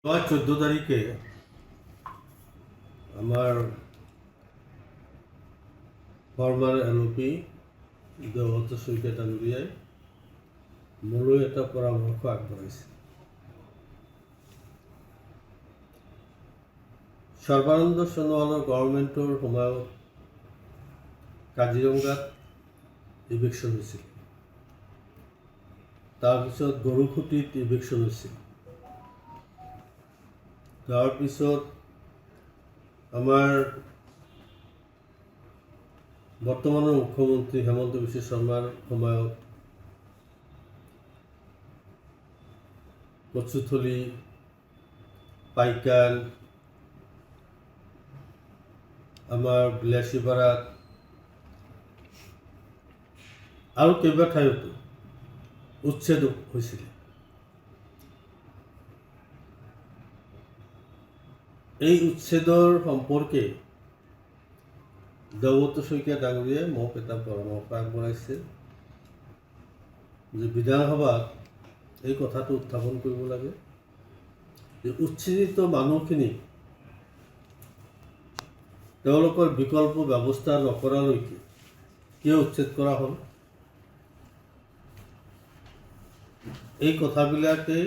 14 তাৰিখে আমাৰ former LOP Debabrata Saikia ডাঙৰীয়াই মোলৈ এটা পৰামৰ্শ আগবঢ়াইছে। সৰ্বানন্দ সোণোৱালৰ গভৰ্ণমেণ্টৰ সময়ত কাজিৰঙাত ইভিকশ্যন হৈছিল, তাৰপিছত গৰুখুটিত ইভিকশ্যন হৈছিল, তাৰপিছত আমাৰ বৰ্তমানৰ মুখ্যমন্ত্ৰী হেমন্ত বিশ্ব শৰ্মাৰ সময়ত কচুথলী, পাইকান, আমাৰ বিলাসীপাৰাত আৰু কেইবা ঠাইতো উচ্ছেদ হৈছিল। এই উচ্ছেদৰ সম্পৰ্কে দেবব্ৰত শইকীয়া ডাঙৰীয়াই মোক এটা পৰামৰ্শ আগবঢ়াইছে যে বিধানসভাত এই কথাটো উত্থাপন কৰিব লাগে যে উচ্ছেদিত মানুহখিনি তেওঁলোকৰ বিকল্প ব্যৱস্থা নকৰালৈকে কিয় উচ্ছেদ কৰা হ'ল। এই কথাবিলাকেই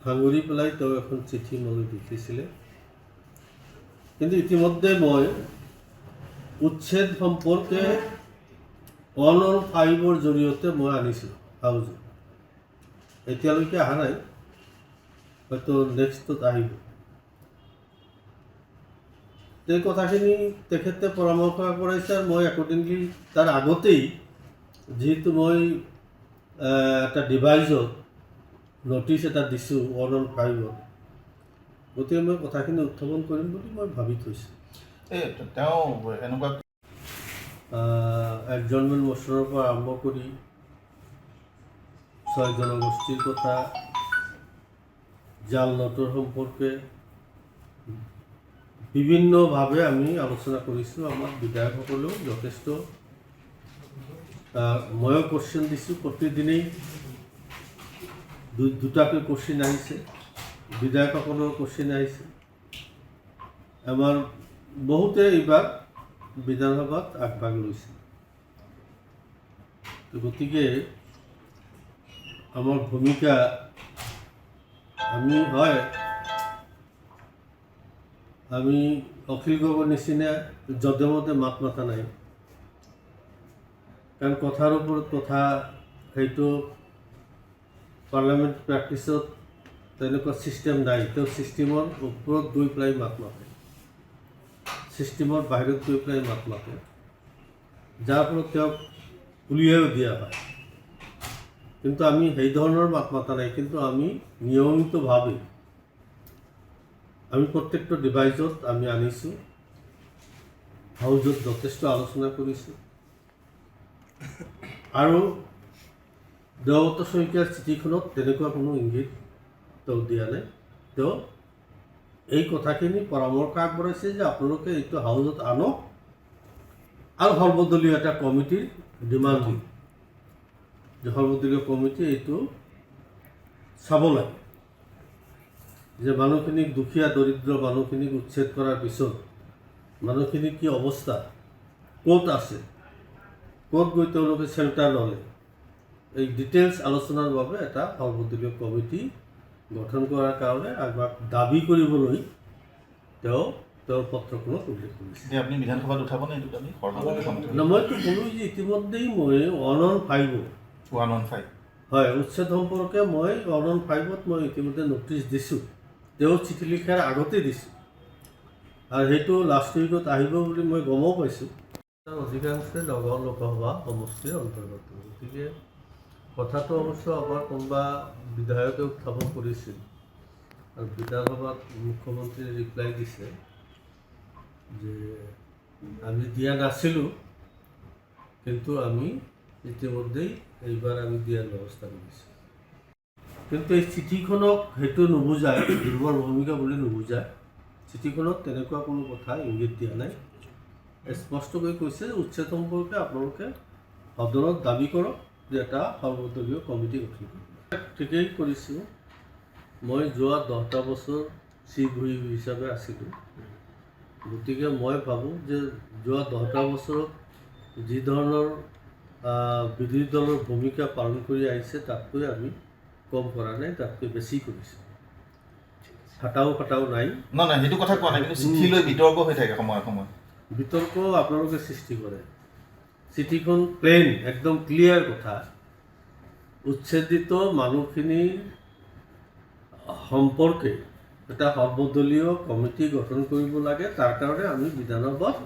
সাঙুৰি পেলাই তেওঁ এখন চিঠি মোলৈ লিখিছিলে। কিন্তু ইতিমধ্যে মই উচ্ছেদ সম্পৰ্কে 115ৰ জৰিয়তে মই আনিছোঁ হাউজত, এতিয়ালৈকে অহা নাই, হয়তো নেক্সটত আহিব। এই কথাখিনি তেখেতে পৰামৰ্শ আগবঢ়াইছে আৰু মই একৰ্ডিংলি তাৰ আগতেই যিহেতু মই এটা ডিভাইজত নটিচ এটা দিছোঁ 115ত, গতিকে মই কথাখিনি উত্থাপন কৰিম বুলি মই ভাবি থৈছোঁ। তেওঁ এনেকুৱা এডজৰ্ণমেণ্ট মোচনৰ পৰা আৰম্ভ কৰি 6 জনগোষ্ঠীৰ কথা, জাল নোটৰ সম্পৰ্কে বিভিন্নভাৱে আমি আলোচনা কৰিছোঁ। আমাৰ বিধায়কসকলেও যথেষ্ট, ময়ো কোশ্চেন দিছোঁ, প্ৰতিদিনেই দুটাকৈ কোশ্চিন আহিছে, বিধায়কসকলৰ কোশ্চিন আহিছে। আমাৰ বহুতে এইবাৰ বিধানসভাত আগভাগ লৈছে। গতিকে আমাৰ ভূমিকা, আমি অখিল গগৈৰ নিচিনা যধে মধে মাত মাতা নাই, কাৰণ কথাৰ ওপৰত কথা, সেইটো পাৰ্লামেণ্ট প্ৰেক্টিছত তেনেকুৱা ছিষ্টেম নাই। তেওঁ ছিষ্টেমৰ ওপৰত গৈ পেলাই মাত মাতে, ছিষ্টেমৰ বাহিৰত গৈ পেলাই মাত মাতে, যাৰ ফলত তেওঁক উলিয়াইও দিয়া হয়। কিন্তু আমি সেই ধৰণৰ মাত মাতা নাই। কিন্তু আমি নিয়মিতভাৱে আমি প্ৰত্যেকটো ডিভাইজত আমি আনিছোঁ, হাউজত যথেষ্ট আলোচনা কৰিছোঁ। আৰু দেবব্ৰত শইকীয়াৰ চিঠিখনত তেনেকুৱা কোনো ইংগিত তেওঁ দিয়া নাই। তেওঁ এই কথাখিনি পৰামৰ্শ আগবঢ়াইছে যে আপোনালোকে এইটো হাউজত আনক আৰু সৰ্বদলীয় এটা কমিটিৰ ডিমাণ্ড দিম যে সৰ্বদলীয় কমিটি এইটো চাব লাগে যে মানুহখিনিক, দুখীয়া দৰিদ্ৰ মানুহখিনিক উচ্ছেদ কৰাৰ পিছত মানুহখিনিৰ কি অৱস্থা, ক'ত আছে, ক'ত গৈ তেওঁলোকে চেল্টাৰ ল'লে, এই ডিটেইলছ আলোচনাৰ বাবে এটা সৰ্বদলীয় কমিটি গঠন কৰাৰ কাৰণে দাবী কৰিবলৈ তেওঁৰ পত্ৰখনত উল্লেখ কৰিছে। আপুনি বিধানসভাত উঠাবনে এইটো দাবী? মইতো ক'লোঁ যে ইতিমধ্যেই মই 115 হয়, উচ্ছেদ সম্পৰ্কে মই 115ত মই ইতিমধ্যে নটিচ দিছোঁ। তেওঁ চিঠি লিখাৰ আগতেই দিছোঁ, আৰু সেইটো লাষ্ট উইকত আহিব বুলি মই গমো পাইছোঁ। অধিকাংশই নগাঁও লোকসভা সমষ্টিৰ অন্তৰ্গত। গতিকে কথাটো অৱশ্য আমাৰ কোনোবা বিধায়কে উত্থাপন কৰিছিল, আৰু বিধানসভাত মুখ্যমন্ত্ৰীয়ে ৰিপ্লাই দিছে যে আমি দিয়া নাছিলোঁ, কিন্তু আমি ইতিমধ্যেই এইবাৰ আমি দিয়াৰ ব্যৱস্থা কৰিছোঁ। কিন্তু এই চিঠিখনক সেইটো নুবুজায়, দুৰ্বল ভূমিকা বুলি নুবুজায়। চিঠিখনত তেনেকুৱা কোনো কথা ইংগিত দিয়া নাই। স্পষ্টকৈ কৈছে যে উচ্ছেদ সম্পৰ্কে আপোনালোকে সদনত দাবী কৰক যে এটা সৰ্বদলীয় কমিটি গঠন কৰিব। ঠিকেই কৰিছোঁ। মই যোৱা 10টা বছৰ চিফ হুইপ হিচাপে আছিলোঁ। গতিকে মই ভাবোঁ যে যোৱা 10টা বছৰত যি ধৰণৰ বিৰোধী দলৰ ভূমিকা পালন কৰি আহিছে তাতকৈ আমি কম কৰা নাই, তাতকৈ বেছি কৰিছোঁ। ফাটাও নাই। নহয় সেইটো কথা কোৱা নাই, কিন্তু চিঠি লৈ বিতৰ্ক হৈ থাকে সময়ে সময়ে। বিতৰ্ক আপোনালোকে সৃষ্টি কৰে। চিঠিখন প্লেইন একদম ক্লিয়াৰ কথা। উচ্ছেদিত মানুহখিনিৰ সম্পৰ্কে এটা সৰ্বদলীয় কমিটি গঠন কৰিব লাগে। তাৰ কাৰণে আমি বিধানসভাত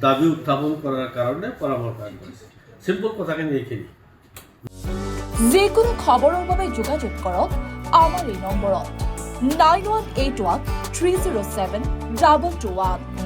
দাবী উত্থাপন কৰাৰ কাৰণে পৰামৰ্শ আগবঢ়াইছোঁ। চিম্পল কথাখিনি এইখিনি। যিকোনো খবৰৰ বাবে যোগাযোগ কৰক আমাৰ এই নম্বৰত 9181 307 221।